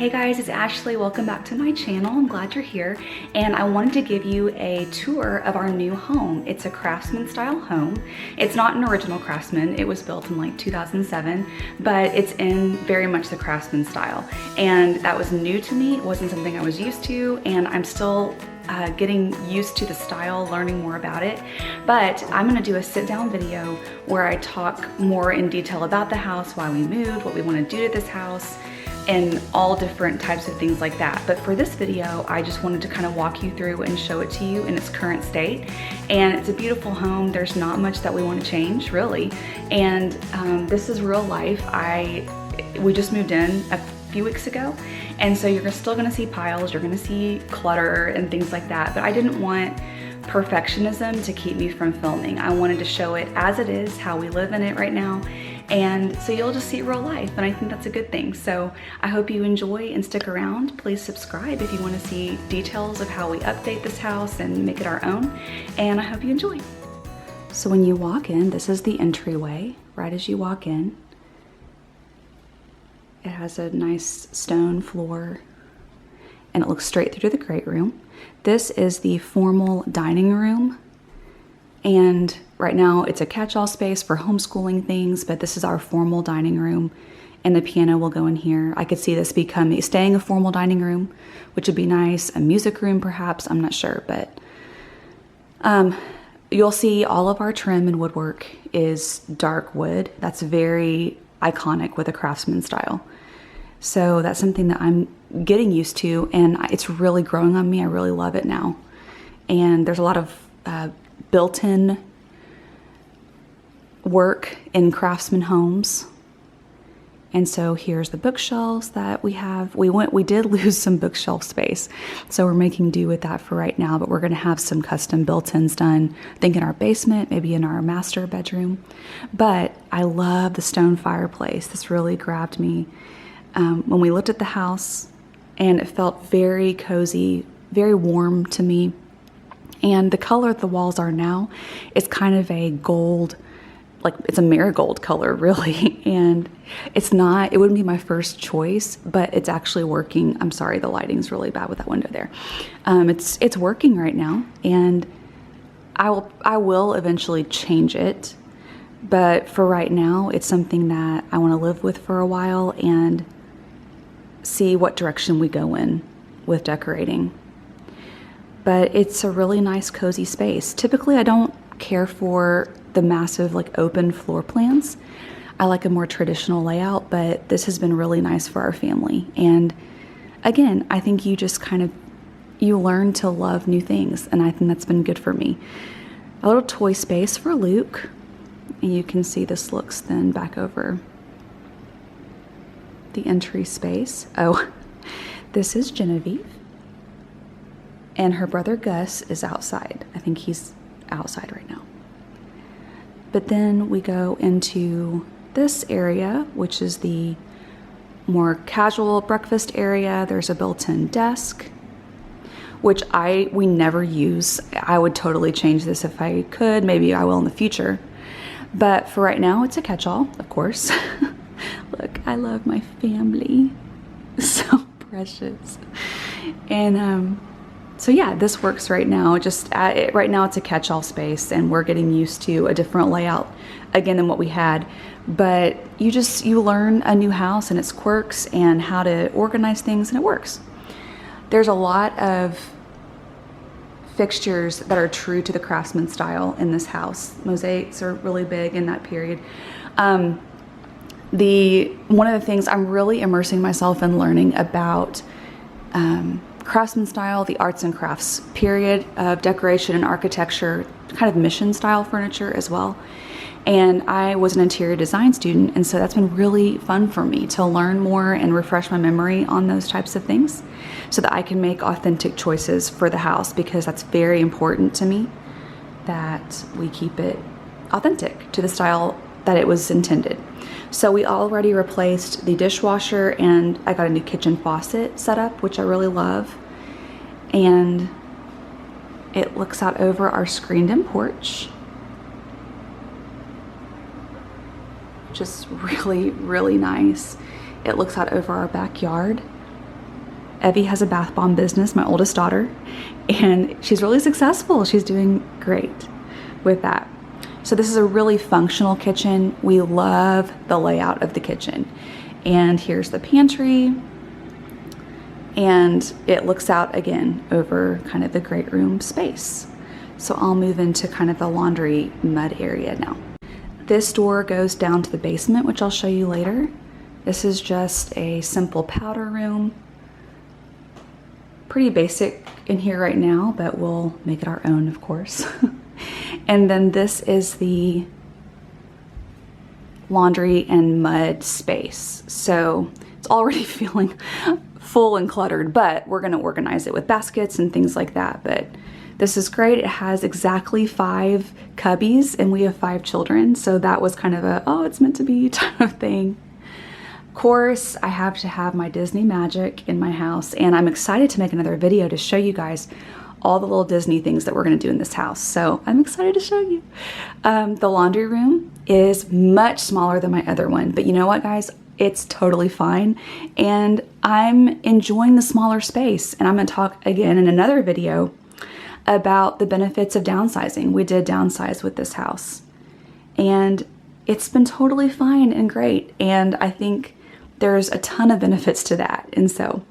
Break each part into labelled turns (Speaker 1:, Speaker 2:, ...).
Speaker 1: Hey guys, it's Ashley. Welcome back to my channel. I'm glad you're here. And I wanted to give you a tour of our new home. It's a Craftsman style home. It's not an original Craftsman. It was built in like 2007, but it's in very much the Craftsman style. And that was new to me. It wasn't something I was used to, and I'm still getting used to the style, learning more about it. But I'm gonna do a sit down video where I talk more in detail about the house, why we moved, what we wanna do to this house, and all different types of things like that. But for this video, I just wanted to kind of walk you through and show it to you in its current state. And it's a beautiful home. There's not much that we want to change, really. And this is real life. We just moved in a few weeks ago, and so you're still gonna see piles, you're gonna see clutter and things like that, but I didn't want perfectionism to keep me from filming. I wanted to show it as it is, how we live in it right now, and so you'll just see real life, and I think that's a good thing. So I hope you enjoy and stick around. Please subscribe if you want to see details of how we update this house and make it our own, and I hope you enjoy. So when you walk in, this is the entryway. Right as you walk in, it has a nice stone floor, and it looks straight through to the great room. This is the formal dining room, and right now it's a catch-all space for homeschooling things, but this is our formal dining room, and the piano will go in here. I could see this staying a formal dining room, which would be nice. A music room perhaps, I'm not sure, but you'll see all of our trim and woodwork is dark wood. That's very iconic with a Craftsman style. So that's something that I'm getting used to, and it's really growing on me. I really love it now. And there's a lot of built-in work in Craftsman homes. And so here's the bookshelves that we have. We did lose some bookshelf space, so we're making do with that for right now, but we're gonna have some custom built-ins done, I think in our basement, maybe in our master bedroom. But I love the stone fireplace. This really grabbed me when we looked at the house, and it felt very cozy, very warm to me. And the color the walls are now is kind of a gold, like it's a marigold color really, and it wouldn't be my first choice, but it's actually working. I'm sorry, the lighting's really bad with that window there. It's working right now, and I will eventually change it, but for right now, it's something that I want to live with for a while and see what direction we go in with decorating. But it's a really nice cozy space. Typically I don't care for the massive like open floor plans. I like a more traditional layout, but this has been really nice for our family. And again, I think you just you learn to love new things, and I think that's been good for me. A little toy space for Luke, and you can see this looks then back over the entry space. Oh, this is Genevieve, and her brother Gus is outside. I think he's outside right now. But then we go into this area, which is the more casual breakfast area. There's a built-in desk, which we never use. I would totally change this if I could. Maybe I will in the future. But for right now, it's a catch-all, of course. Look, I love my family. So precious. And so yeah, this works right now. Right now it's a catch-all space, and we're getting used to a different layout again than what we had. But you learn a new house and its quirks and how to organize things, and it works. There's a lot of fixtures that are true to the Craftsman style in this house. Mosaics are really big in that period. One of the things I'm really immersing myself in learning about Craftsman style, the arts and crafts period of decoration and architecture, kind of mission style furniture as well. And I was an interior design student, and so that's been really fun for me to learn more and refresh my memory on those types of things so that I can make authentic choices for the house, because that's very important to me that we keep it authentic to the style that it was intended. So we already replaced the dishwasher, and I got a new kitchen faucet set up, which I really love. And it looks out over our screened-in porch, which is really, really nice. It looks out over our backyard, Evie has a bath bomb business, my oldest daughter, and she's really successful. She's doing great with that. So this is a really functional kitchen. We love the layout of the kitchen. And here's the pantry. And it looks out again over kind of the great room space. So I'll move into kind of the laundry mud area now. This door goes down to the basement, which I'll show you later. This is just a simple powder room. Pretty basic in here right now, but we'll make it our own, of course. And then this is the laundry and mud space. So it's already feeling full and cluttered, but we're gonna organize it with baskets and things like that. But this is great. It has exactly 5 cubbies and we have 5 children. So that was kind of a, oh, it's meant to be type of thing. Of course, I have to have my Disney magic in my house, and I'm excited to make another video to show you guys all the little Disney things that we're gonna do in this house. So I'm excited to show you. The laundry room is much smaller than my other one, but you know what, guys? It's totally fine. And I'm enjoying the smaller space. And I'm gonna talk again in another video about the benefits of downsizing. We did downsize with this house, and it's been totally fine and great. And I think there's a ton of benefits to that. And so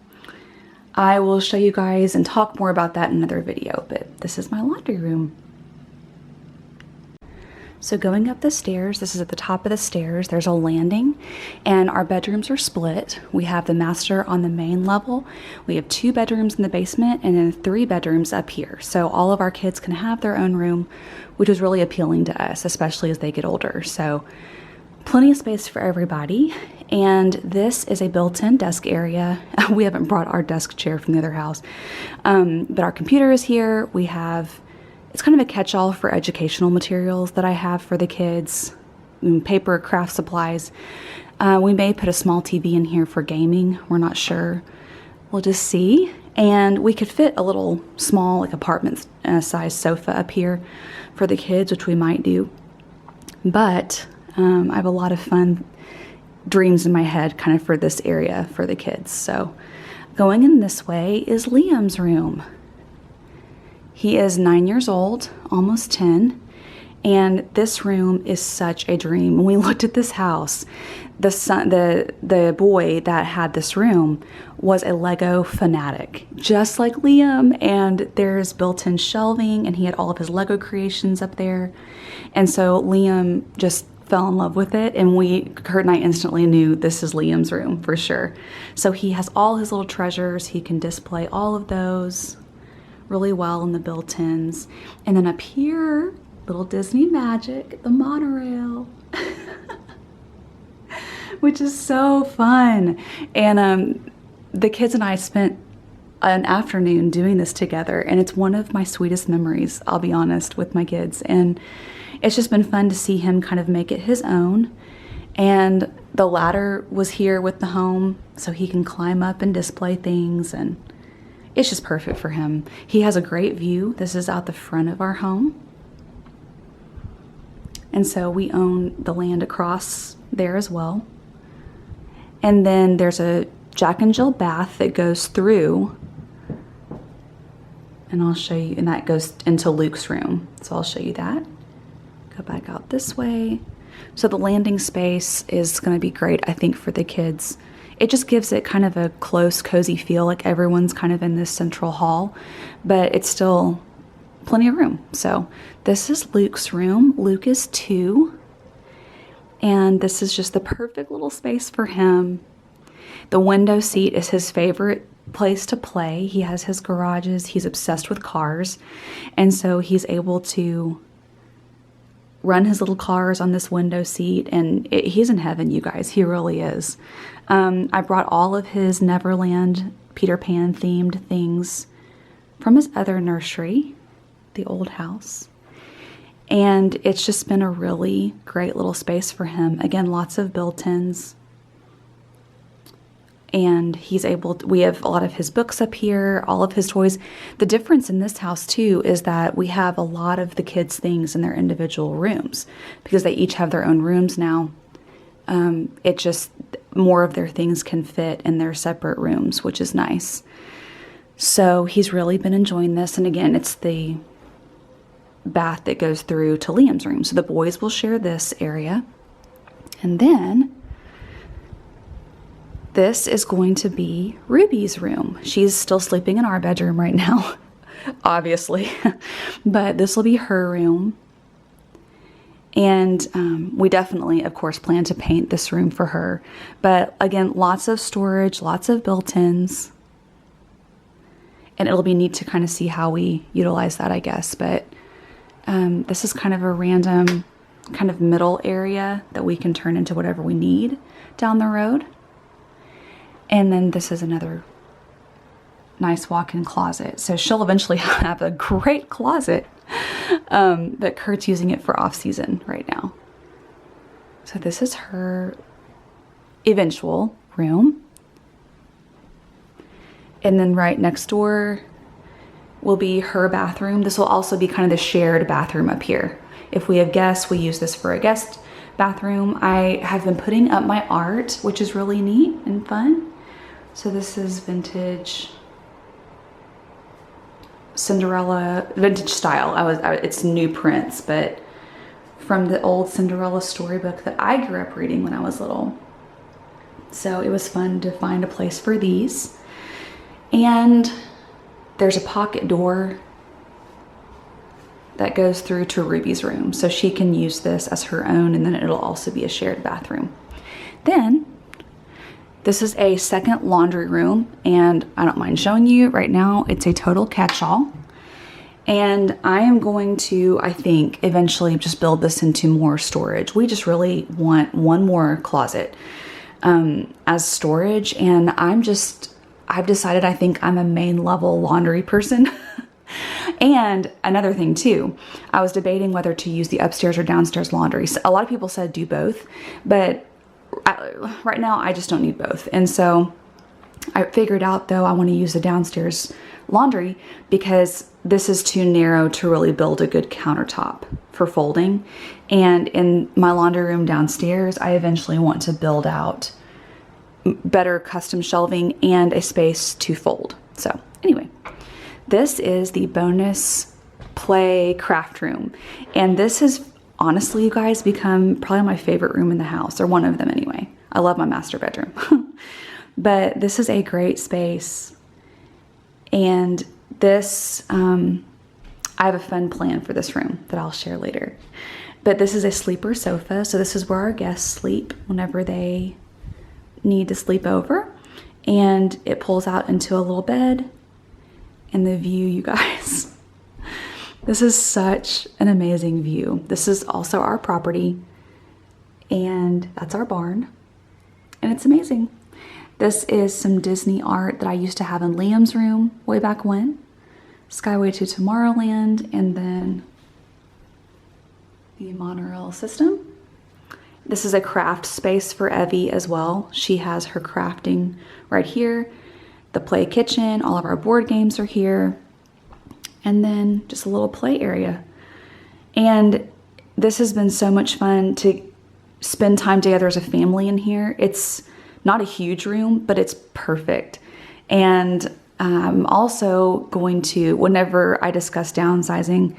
Speaker 1: I will show you guys and talk more about that in another video, but this is my laundry room. So going up the stairs, this is at the top of the stairs, there's a landing, and our bedrooms are split. We have the master on the main level. We have 2 bedrooms in the basement and then 3 bedrooms up here. So all of our kids can have their own room, which is really appealing to us, especially as they get older. So plenty of space for everybody. And this is a built-in desk area. We haven't brought our desk chair from the other house, but our computer is here. We have, it's kind of a catch-all for educational materials that I have for the kids, paper, craft supplies. We may put a small TV in here for gaming. We're not sure. We'll just see. And we could fit a little small, like apartment size sofa up here for the kids, which we might do. But I have a lot of fun dreams in my head kind of for this area for the kids. So going in this way is Liam's room. He is 9 years old, almost 10, and this room is such a dream. When we looked at this house, the boy that had this room was a Lego fanatic, just like Liam, and there's built-in shelving, and he had all of his Lego creations up there. And so Liam just fell in love with it, and Kurt and I instantly knew this is Liam's room for sure. So he has all his little treasures. He can display all of those really well in the built-ins. And then up here, little Disney magic, the monorail, which is so fun. And the kids and I spent an afternoon doing this together, and it's one of my sweetest memories, I'll be honest, with my kids. And it's just been fun to see him kind of make it his own. And the ladder was here with the home, so he can climb up and display things, and it's just perfect for him. He has a great view. This is out the front of our home. And so we own the land across there as well. And then there's a Jack and Jill bath that goes through, and I'll show you, and that goes into Luke's room. So I'll show you that. Go back out this way. So the landing space is going to be great, I think, for the kids. It just gives it kind of a close, cozy feel, like everyone's kind of in this central hall, but it's still plenty of room. So this is Luke's room. Luke is 2, and this is just the perfect little space for him. The window seat is his favorite place to play. He has his garages. He's obsessed with cars, and so he's able to run his little cars on this window seat, and he's in heaven, you guys. He really is. I brought all of his Neverland Peter Pan themed things from his other nursery, the old house, and it's just been a really great little space for him. Again, lots of built-ins, and he's able to, we have a lot of his books up here, all of his toys. The difference in this house too is that we have a lot of the kids' things in their individual rooms, because they each have their own rooms now. it just, more of their things can fit in their separate rooms, which is nice. So he's really been enjoying this. And again, it's the bath that goes through to Liam's room. So the boys will share this area. And then this is going to be Ribbies' room. She's still sleeping in our bedroom right now, obviously. But this will be her room. And we definitely, of course, plan to paint this room for her. But again, lots of storage, lots of built-ins. And it'll be neat to kind of see how we utilize that, I guess. But this is kind of a random kind of middle area that we can turn into whatever we need down the road. And then this is another nice walk-in closet. So she'll eventually have a great closet, but Kurt's using it for off-season right now. So this is her eventual room. And then right next door will be her bathroom. This will also be kind of the shared bathroom up here. If we have guests, we use this for a guest bathroom. I have been putting up my art, which is really neat and fun. So this is vintage Cinderella, vintage style. It's new prints, but from the old Cinderella storybook that I grew up reading when I was little. So it was fun to find a place for these. And there's a pocket door that goes through to Ruby's room. So she can use this as her own, and then it'll also be a shared bathroom. Then this is a second laundry room, and I don't mind showing you right now, it's a total catch-all. And I am going to, I think, eventually just build this into more storage. We just really want one more closet as storage. And I've decided I think I'm a main level laundry person. And another thing too, I was debating whether to use the upstairs or downstairs laundry. So a lot of people said do both, but right now I just don't need both. And so I figured out though I want to use the downstairs laundry because this is too narrow to really build a good countertop for folding. And in my laundry room downstairs, I eventually want to build out better custom shelving and a space to fold. So anyway, this is the bonus play craft room. And this has honestly, you guys, become probably my favorite room in the house, or one of them anyway. I love my master bedroom. But this is a great space. And this, I have a fun plan for this room that I'll share later. But this is a sleeper sofa. So this is where our guests sleep whenever they need to sleep over. And it pulls out into a little bed. And the view, you guys. This is such an amazing view. This is also our property. And that's our barn. And it's amazing. This is some Disney art that I used to have in Liam's room way back when. Skyway to Tomorrowland, and then the monorail system. This is a craft space for Evie as well. She has her crafting right here. The play kitchen, all of our board games are here. And then just a little play area. And this has been so much fun to spend time together as a family in here. It's not a huge room, but it's perfect. And I'm also going to, whenever I discuss downsizing,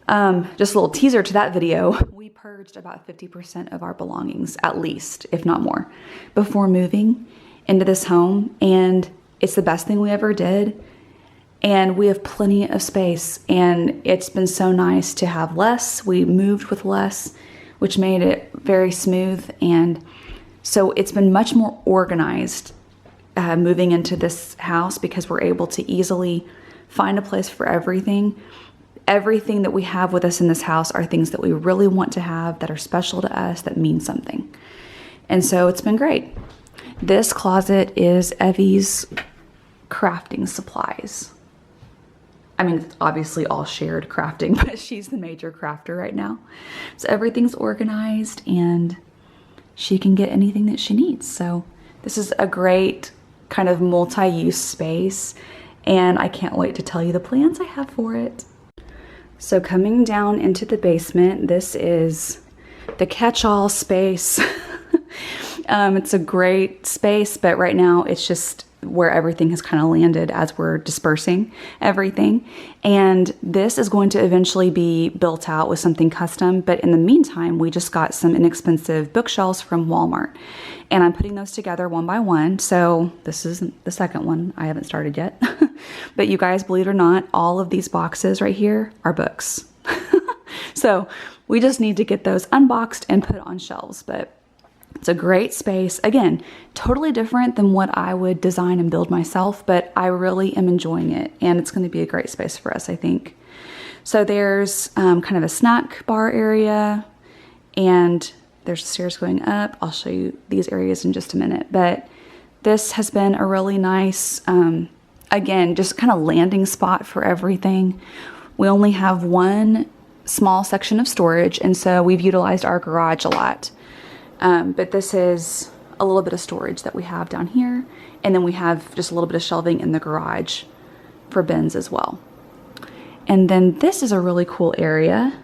Speaker 1: just a little teaser to that video, we purged about 50% of our belongings, at least, if not more, before moving into this home. And it's the best thing we ever did. And we have plenty of space, and it's been so nice to have less. We moved with less, which made it very smooth. And so it's been much more organized moving into this house because we're able to easily find a place for everything. Everything that we have with us in this house are things that we really want to have, that are special to us, that mean something. And so it's been great. This closet is Evie's crafting supplies. I mean, it's obviously all shared crafting, but she's the major crafter right now. So everything's organized and she can get anything that she needs. So this is a great kind of multi-use space, and I can't wait to tell you the plans I have for it. So coming down into the basement, this is the catch-all space It's a great space, but right now it's just where everything has kind of landed as we're dispersing everything. And this is going to eventually be built out with something custom. But in the meantime, we just got some inexpensive bookshelves from Walmart. And I'm putting those together one by one. So this is the second one. I haven't started yet. But you guys, believe it or not, all of these boxes right here are books. So we just need to get those unboxed and put on shelves. But it's a great space. Again, totally different than what I would design and build myself, but I really am enjoying it. And it's going to be a great space for us, I think. So there's kind of a snack bar area, and there's stairs going up. I'll show you these areas in just a minute. But this has been a really nice, again, just kind of landing spot for everything. We only have one small section of storage, and so we've utilized our garage a lot. But this is a little bit of storage that we have down here. And then we have just a little bit of shelving in the garage for bins as well. And then this is a really cool area.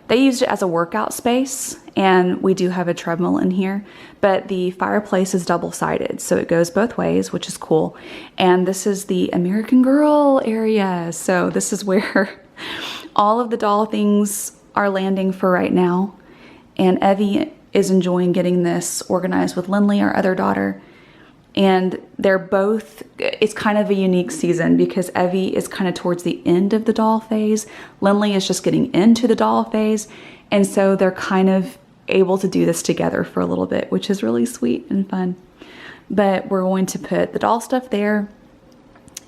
Speaker 1: They used it as a workout space, and we do have a treadmill in here, but the fireplace is double-sided, so it goes both ways, which is cool. And this is the American Girl area. So this is where all of the doll things are landing for right now. And Evie is enjoying getting this organized with Lindley, our other daughter. And they're both, it's kind of a unique season because Evie is kind of towards the end of the doll phase. Lindley is just getting into the doll phase. And so they're kind of able to do this together for a little bit, which is really sweet and fun. But we're going to put the doll stuff there.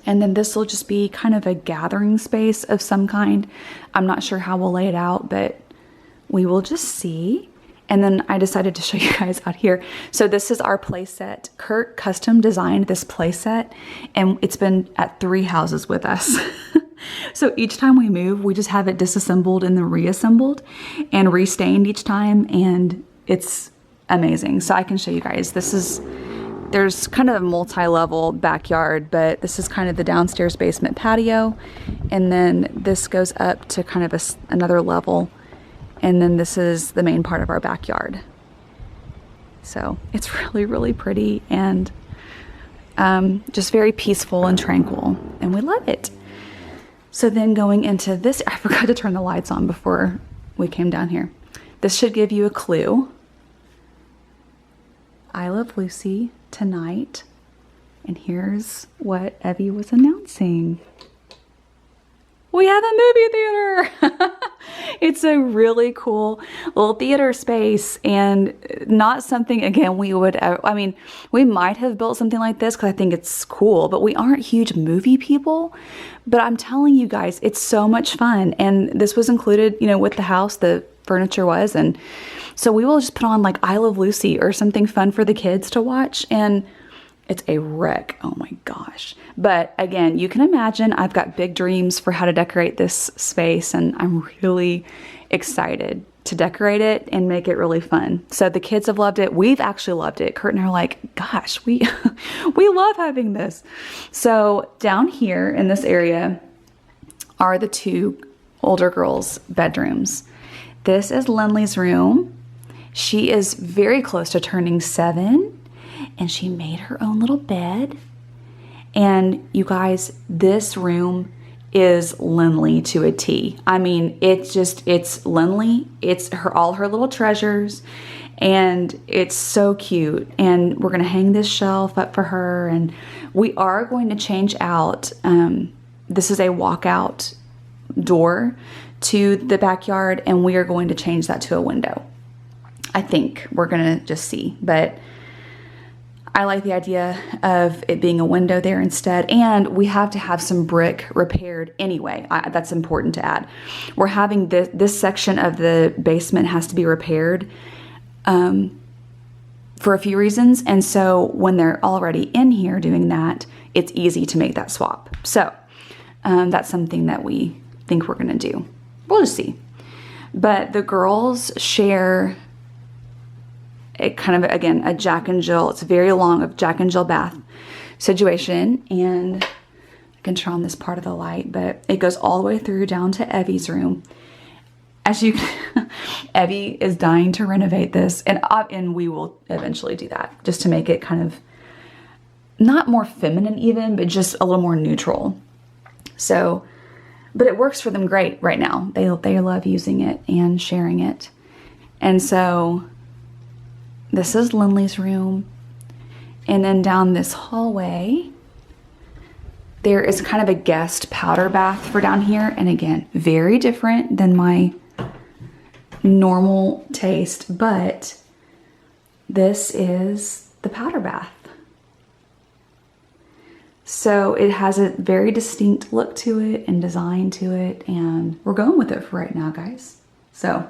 Speaker 1: And then this will just be kind of a gathering space of some kind. I'm not sure how we'll lay it out, but we will just see. And then I decided to show you guys out here. So this is our playset. Kurt custom designed this playset, and it's been at 3 houses with us. So each time we move, we just have it disassembled and then reassembled and restained each time, and it's amazing. So I can show you guys. There's kind of a multi-level backyard, but this is kind of the downstairs basement patio. And then this goes up to kind of another level. And then this is the main part of our backyard. So it's really, really pretty and just very peaceful and tranquil. And we love it. So then going into this, I forgot to turn the lights on before we came down here. This should give you a clue. I Love Lucy tonight. And here's what Evie was announcing. We have a movie theater. It's a really cool little theater space, and not something, again, we would, I mean, we might have built something like this because I think it's cool, but we aren't huge movie people. But I'm telling you guys, it's so much fun. And this was included, you know, with the house, the furniture was. And so we will just put on like I Love Lucy or something fun for the kids to watch. And it's a wreck. Oh my gosh. But again, you can imagine I've got big dreams for how to decorate this space, and I'm really excited to decorate it and make it really fun. So the kids have loved it. We've actually loved it. Kurt and I are like, gosh, we love having this. So down here in this area are the 2 older girls' bedrooms. This is Lindley's room. She is very close to turning 7. And she made her own little bed. And you guys, this room is Lindley to a T. I mean, it's Lindley. It's all her little treasures. And it's so cute. And we're going to hang this shelf up for her. And we are going to change out, this is a walkout door to the backyard. And we are going to change that to a window. I think we're going to just see. But I like the idea of it being a window there instead. And we have to have some brick repaired anyway. That's important to add. We're having this section of the basement has to be repaired for a few reasons. And so when they're already in here doing that, it's easy to make that swap. So that's something that we think we're going to do. We'll just see. But the girls share it kind of, again, a Jack and Jill. It's very long of Jack and Jill bath situation. And I can turn on this part of the light, but it goes all the way through down to Evie's room. as you, Evie is dying to renovate this, and we will eventually do that just to make it kind of not more feminine even, but just a little more neutral. So, but it works for them great right now. They love using it and sharing it. And so this is Lindley's room. And then down this hallway, there is kind of a guest powder bath for down here. And again, very different than my normal taste, but this is the powder bath. So it has a very distinct look to it and design to it, and we're going with it for right now, guys. So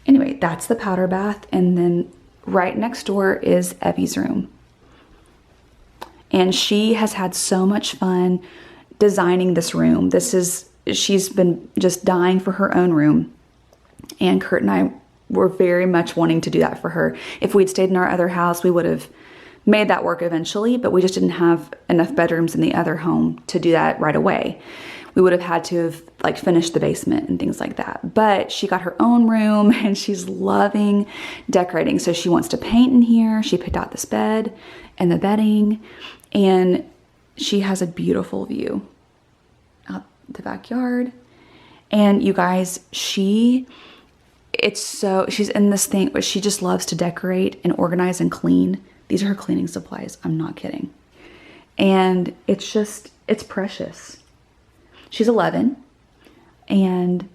Speaker 1: anyway, that's the powder bath, and then right next door is Evie's room. And she has had so much fun designing this room. She's been just dying for her own room, and Kurt and I were very much wanting to do that for her. If we'd stayed in our other house, we would have made that work eventually, but we just didn't have enough bedrooms in the other home to do that right away. We would have had to have like finished the basement and things like that. But she got her own room and she's loving decorating. So she wants to paint in here. She picked out this bed and the bedding, and she has a beautiful view out the backyard. And you guys, she's in this thing where she just loves to decorate and organize and clean. These are her cleaning supplies. I'm not kidding. And it's precious. She's 11, and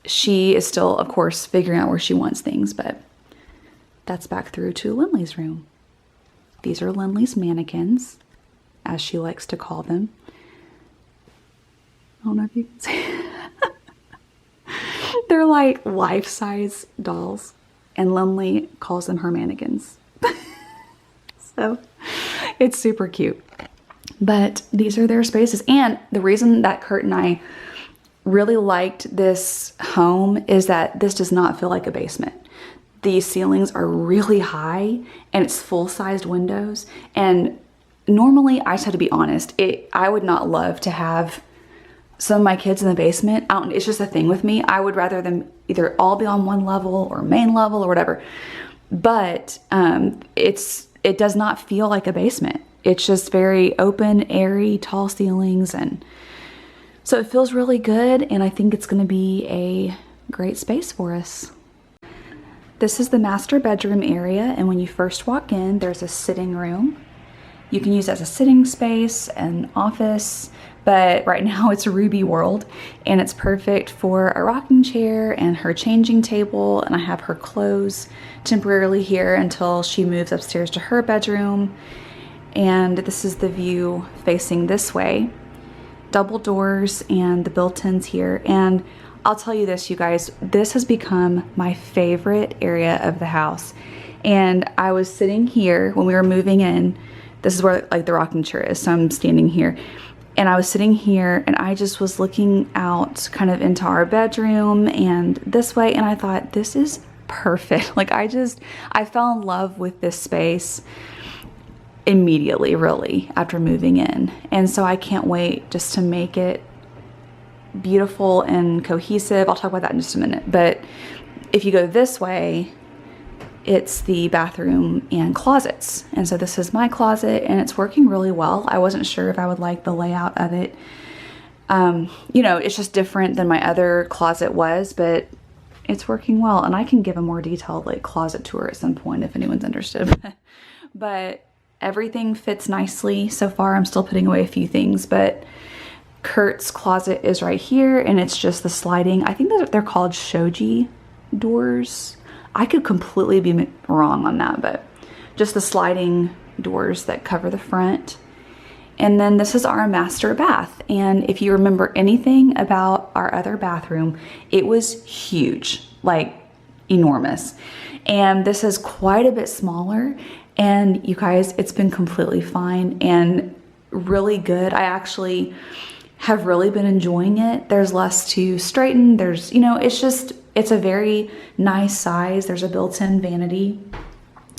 Speaker 1: she is still, of course, figuring out where she wants things, but that's back through to Lindley's room. These are Lindley's mannequins, as she likes to call them. I don't know if you can see. They're like life-size dolls, and Lindley calls them her mannequins. So it's super cute. But these are their spaces. And the reason that Kurt and I really liked this home is that this does not feel like a basement. The ceilings are really high, and it's full-sized windows. And normally, I just have to be honest, I would not love to have some of my kids in the basement. It's just a thing with me. I would rather them either all be on one level or main level or whatever. But it does not feel like a basement. It's just very open, airy, tall ceilings, and so it feels really good, and I think it's going to be a great space for us. This is the master bedroom area, and when you first walk in, there's a sitting room. You can use it as a sitting space, an office, but right now it's Ruby world, and it's perfect for a rocking chair and her changing table, and I have her clothes temporarily here until she moves upstairs to her bedroom. And this is the view facing this way. Double doors and the built-ins here. And I'll tell you this, you guys, this has become my favorite area of the house. And I was sitting here when we were moving in. This is where like the rocking chair is, so I'm standing here. And I was sitting here and I just was looking out kind of into our bedroom and this way, and I thought, this is perfect. Like I fell in love with this space immediately, really, after moving in. And so I can't wait just to make it beautiful and cohesive. I'll talk about that in just a minute. But if you go this way, it's the bathroom and closets. And so this is my closet, and it's working really well. I wasn't sure if I would like the layout of it. You know, it's just different than my other closet was, but it's working well. And I can give a more detailed like closet tour at some point if anyone's interested. But everything fits nicely so far. I'm still putting away a few things, but Kurt's closet is right here, and it's just the sliding. I think that they're called shoji doors. I could completely be wrong on that, but just the sliding doors that cover the front. And then this is our master bath. And if you remember anything about our other bathroom, it was huge, like enormous. And this is quite a bit smaller. And you guys, it's been completely fine and really good. I actually have really been enjoying it. There's less to straighten. There's, you know, it's a very nice size. There's a built-in vanity.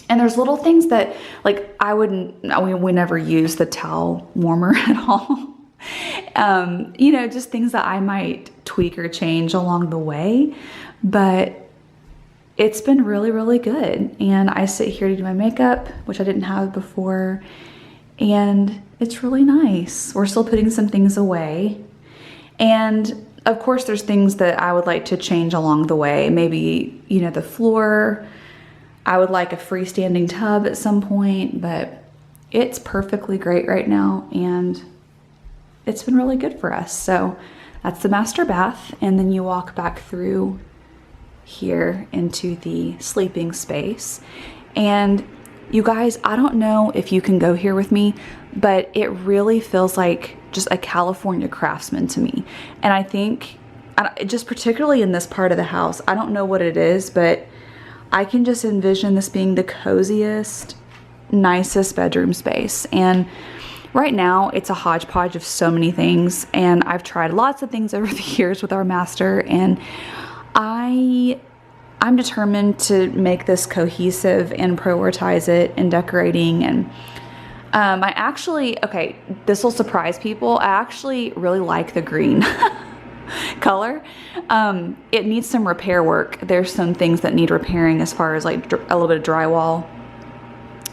Speaker 1: And there's little things that, like, we never use the towel warmer at all. You know, just things that I might tweak or change along the way, but it's been really, really good. And I sit here to do my makeup, which I didn't have before, and it's really nice. We're still putting some things away. And of course, there's things that I would like to change along the way. Maybe, you know, the floor. I would like a freestanding tub at some point, but it's perfectly great right now, and it's been really good for us. So that's the master bath, and then you walk back through here into the sleeping space. And you guys, I don't know if you can go here with me, but it really feels like just a California Craftsman to me. And I think, just particularly in this part of the house, I don't know what it is, but I can just envision this being the coziest, nicest bedroom space. And right now it's a hodgepodge of so many things, and I've tried lots of things over the years with our master, and I'm determined to make this cohesive and prioritize it in decorating. And I actually, okay, this will surprise people, I actually really like the green color. It needs some repair work. There's some things that need repairing as far as like a little bit of drywall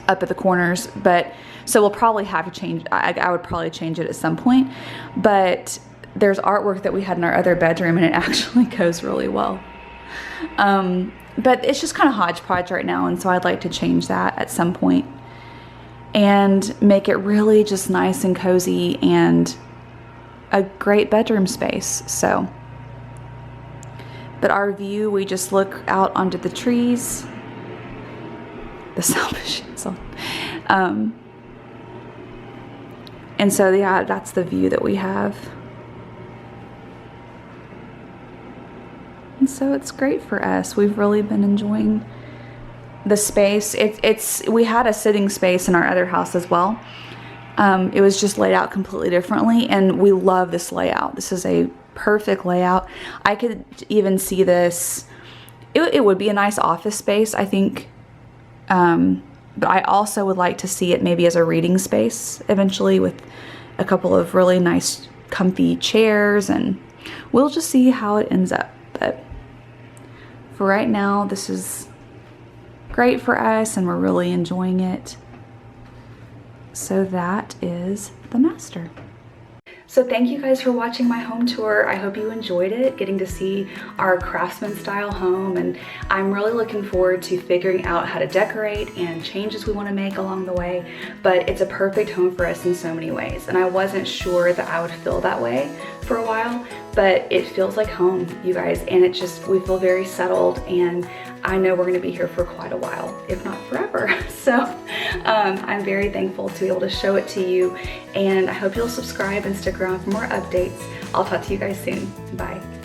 Speaker 1: up at the corners, but so we'll probably have to change. I would probably change it at some point, but there's artwork that we had in our other bedroom, and it actually goes really well. But it's just kind of hodgepodge right now, and so I'd like to change that at some point and make it really just nice and cozy and a great bedroom space. So, but our view, we just look out onto the trees. The sound machine's on. And so yeah, that's the view that we have. And so it's great for us. We've really been enjoying the space. We had a sitting space in our other house as well. It was just laid out completely differently, and we love this layout. This is a perfect layout. I could even see this. It would be a nice office space, I think. But I also would like to see it maybe as a reading space eventually, with a couple of really nice comfy chairs, and we'll just see how it ends up. But for right now, this is great for us, and we're really enjoying it. So that is the master. So thank you guys for watching my home tour. I hope you enjoyed it, getting to see our Craftsman-style home, and I'm really looking forward to figuring out how to decorate and changes we want to make along the way. But it's a perfect home for us in so many ways, and I wasn't sure that I would feel that way for a while, but it feels like home, you guys, and it just, we feel very settled, and I know we're going to be here for quite a while, if not forever. So I'm very thankful to be able to show it to you, and I hope you'll subscribe and stick around for more updates. I'll talk to you guys soon. Bye.